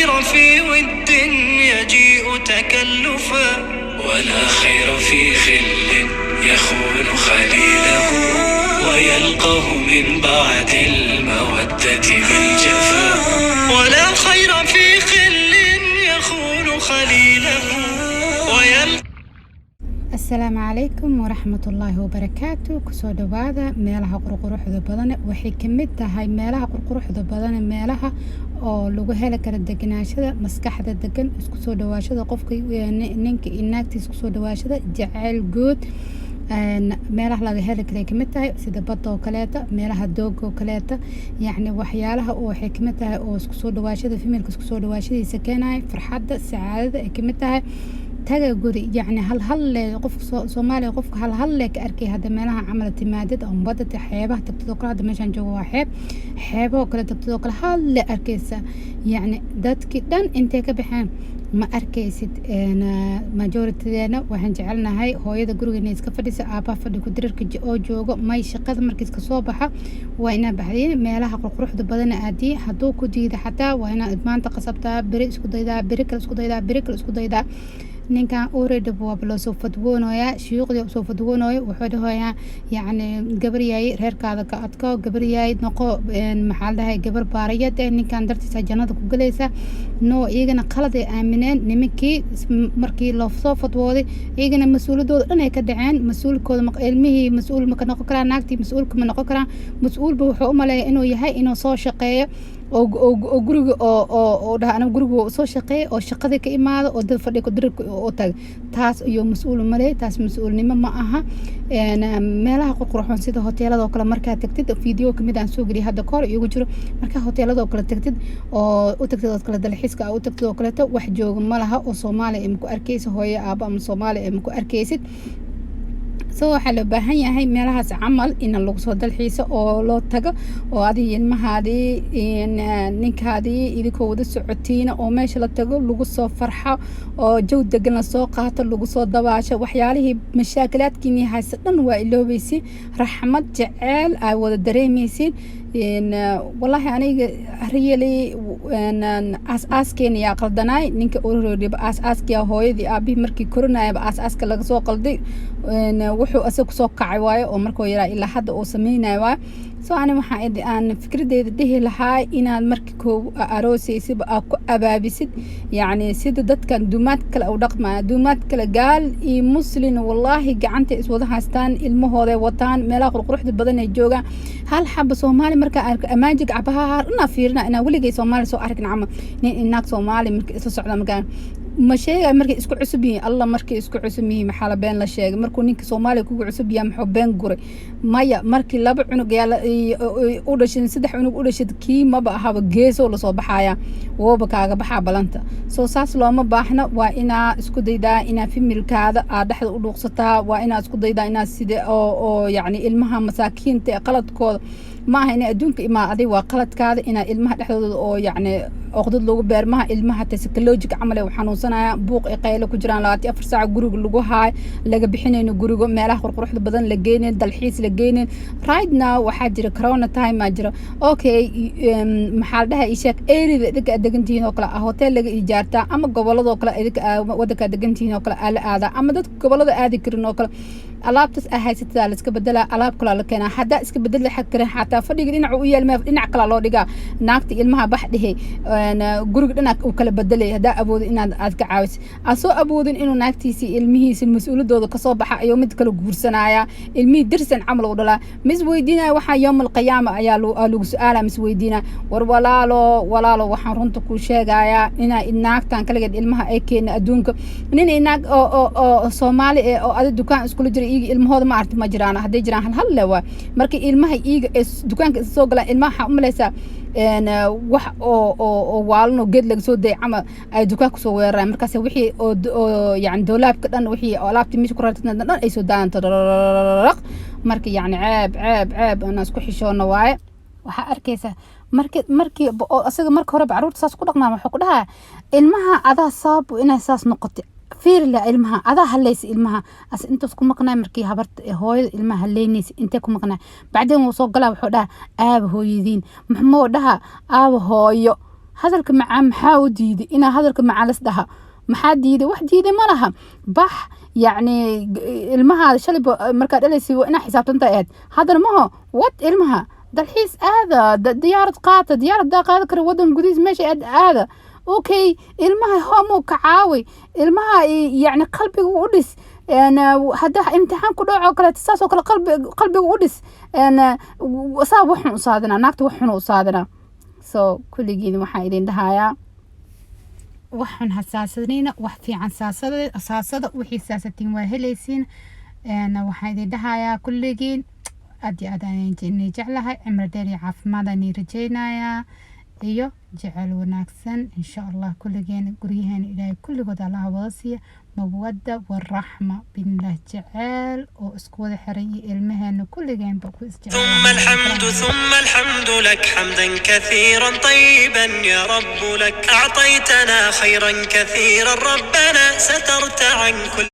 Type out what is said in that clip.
خير في ود يجيء تكلفا ولا خير في خل يخون خليله ويلقاه من بعد المودة بالجفا ولا خير في خل يخون خليله ويلقاه. السلام عليكم ورحمة الله وبركاته. كسو دوادا ميلها قرقروحدا بدن waxay kamid tahay meelaha qurquruxda badan meelaha oo lagu heli karo deganaashada maskaxda degan isku soo dhawaashada qofka ninka inaagtiisa isku soo dhawaashada jacayl guud meelaha laga heli karo kamid tahay sida badda oo kaleeta meelaha doog oo kaleeta yacni waxyaalaha oo waxay kamid tahay oo isku soo dhawaashada female isku soo dhawaashadiisa keenay farxadda saacadada ay kamid tahay taga guri يعني هل قف Soomaaliya qofka hal ka arkay hada meelaha camal timaadid oo badda xeebaha tagtid kala hada meeshan joogo xeebo kala tagtid kala hal arkaysa يعني dadki dhan intee ka baxeen ma arkaysid majority-deena waxaan jecelnahay hooyada gurigeena iska fadhisa aabaha fadhi ku dirarka oo joogo may shaqada markii iska soo baxa waa ina baxdeen meelaha qurquruxda badan aadi haduu ku diida xataa waa ina maanta qasabtaa bari isku daydaa bari kale isku daydaa ninkan already waa soo fadwoonaya shuyuuqdi soo fadwoonaya wuxuu dhahayaa yani gabar yahay reerkaada ka adko gabar yahay noqo maxaa la dhahay gabar baariyad ninkan dartiisa jannada ku galaysa no iyagana qalad ay aamineen nimankii markii loo soo fadwooday iyagana mas'uuliyadooda dhan ay ka dhaceen mas'uulkooda ilmihii mas'uul ma ka noqon karaan naagtii mas'uulka ma noqon karaan mas'uulba wuxuu u maleeyaa inuu yahay inuu soo shaqeeyo oo guriga oo dhaana guriga soo shaqeeyo oo shaqada ka imaado oo dad fadhi ku dirka oo tag taas iyo mas'uul maleey taas mas'uulnimo ma aha meelaha qurqurxoon sida hoteelada oo kale marka tagtid video kamid aan soo galiyay hadda koor igu jiro marka hoteelada oo kale tagtid oo u tagtid oo kale dalxiiska oo tagtid oo kale wax jooga ma laha oo Soomaali ay ku arkayso hooyo aaba ama Soomaali ay ku arkaysid soo waxa loo baahan yahay meelahaas camal in lagu soo dalxiiso oo loo tago oo adii ilmahaadii ninkaadii idinka wada socotiina oo meesha la tago lagu soo farxo oo jaw degan la soo qaato lagu soo dabaasho waxyaalihii mashaakilaadkiina haysta dhan waa iloobaysi raxmad jacayl ay wada dareemaysiin والله أنا ريالي أساسكين يا قلدناي نينك أوروري بأساسك يا هوي ذي أبي مركي كورونا بأساسك لقى سو قلدي وحو أسوق سوق كعواي أو مركو يرى إلا حد أو سمينا واي سو أنا محايد أن فكرة ده لهاي إن المركو أروسي سب أكو أبابيسد يعني سيد دت كان دومات كلا أو دقمة دومات كلا قال مسلم والله جعنت اسودها هستان المهورة وطن ملاك القروح بدن الجوجا هل حب Soomaali marka amaajig cabaha ana fiirna ina waligay Soomaali soo arkin ama inaag Soomaali marka isla socda magan ma sheegay marka isku cusub yihiin Allah marka isku cusub yihiin maxaa been la sheegay markuu ninka Soomaali kugu cusub yahay maxuu been guray maya markii laba cunug u dhashin saddex cunug u dhashay kii ma bahaba geeso la soo baxaya wooba kaaga baxa balanta soo saas looma baahna waa ina isku daydaa ina familkaada aad dhaxda u dhuuqsataa waa ina isku daydaa ina sida oo yani ilmaha masaakiinta qaladkooda ما هنا أدونك إما أدي وقلت كذا إن المها تحت أو يعني أخذت له بيرمها المها تسكلوجك عمله وحنوصنا بوق إقايل كجران لاتي أفر ساعة جروج اللجوء هاي لقى بحنا إنه جروج ماله قروح بدن لجينا دالحيس لجينا رايدنا وحجر كورونا تايم أجرا أوكي محل ده إيشك إيري ذيك أدقنتين وكلا هوتيل لقى إيجارتا أما قبله ذوكلا ذيك ودك أدقنتين وكلا على هذا أما ده قبله ذا أدي كرنا وكلا ألعاب تسأهاي ستالس كبدلا ألعاب كلا لكنا حدا إسكبدل حكره حتى فدي دينا عويل ما دينا كلا لو دغا ناقتي ilmaha baxdhihi guriga dhana uu kala bedelay hada awood inaad aad ka caawis asoo awoodin inuu naagtiisi ilmihiisa mas'uuliyadooda ka soo baxa ayo mid kala guursanaya ilmihi dirsan camal u dhala mis weydiinay waxa yawmal qiyaama ayaa lagu su'aala mis weydiina war walaalo waxaan runta ku sheegaya ina naagtan kala gad ilmaha ay keen adduunka nin inaag oo Soomaali oo aad dukaan isku jiray ilmahooda ma arti ma jiraan haday jiraan hal lewa markii ilmaha iiga dukaanka soo gala ilmaha umaleesa wax oo waalno geed laga soo day ama ay dukaanka soo weeraraan markaas wixii oo yani doolaabka dhan wixii alaabti meesha ku raadsan dhan ay soo daanta markii yani ceeb ana isku xishoona waaye waxa arkaysa markii asaga markii hore caruurta saas ku dhaqmaa waxa ku dhahaa ilmaha adaa sabab inay saas noqoto فير لا إلمها هذا هليس إلمها أس أنتوا سكون مقنع مركي هبرت هوي إلمها هلينيس أنتكم مقنع بعدين وصل قلا وحده هو يدين محمود ده هوي hadalka macaan maxaa u diiday inaa hadalka macaan las dhaha maxaa diiday wax diiday ma laha bax yacni ilmahaada shalay markaad dhalaysay waa inaa xisaabtanta aad haddana maho wad ilmaha dalxiis aada diyaarad qaata diyaaradaa qaada kara wadan gudihiis meesha aada okay ilmaha homo ka caawi ilmaha yacni qalbiga u dhis hadda imtixaan ku dhaco kale saasoo kale qalbiga u dhis saab waxun u saadinaa naagta waxun u saadinaa so kulligiin waxaan idin dhahayaa waxun hasaasadayna wax fiican saasada wixii saasatiin waa helaysiin waxaan idin dhahayaa kulligiin aad iyo aad ayaan jeclahay cimri dheer iyo caafimaad aan rajaynayaa iyo jecel wanaagsan insha Allah kulligeena guryaheena ilaahay kulligood Allah wada siiya mawadda waraxma billah jecel oo isku wada xiran ilmaheena kulligeen ba ku isjecel ثم الحمد لك حمدا كثيرا طيبا يا رب لك أعطيتنا خيرا كثيرا ربنا سترت عن كل